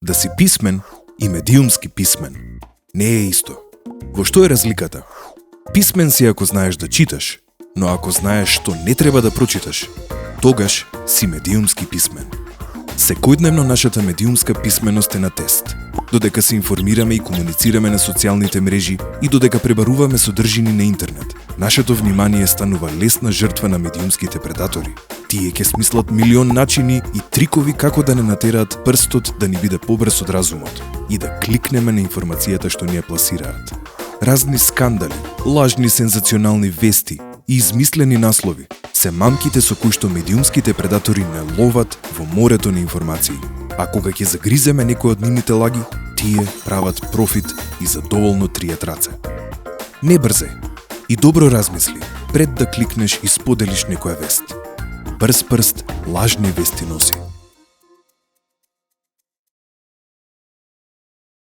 Да си писмен и медиумски писмен не е исто. Во што е разликата? Писмен си ако знаеш да читаш, но ако знаеш што не треба да прочиташ, тогаш си медиумски писмен. Секојдневно нашата медиумска писменост е на тест. Додека се информираме и комуницираме на социјалните мрежи и додека пребаруваме содржини на интернет, нашето внимание станува лесна жртва на медиумските предатори. Тие ќе смислат милион начини и трикови како да не натераат прстот да ни биде побрз од разумот и да кликнеме на информацијата што ни ја пласираат. Разни скандали, лажни сензационални вести и измислени наслови се мамките со кои што медиумските предатори не ловат во морето на информации. А кога ќе загриземе некој од нивните лаги, тие прават профит и задоволно тријат раце. Не брзе и добро размисли пред да кликнеш и споделиш некоја вест. Брз прст лажни вести носи.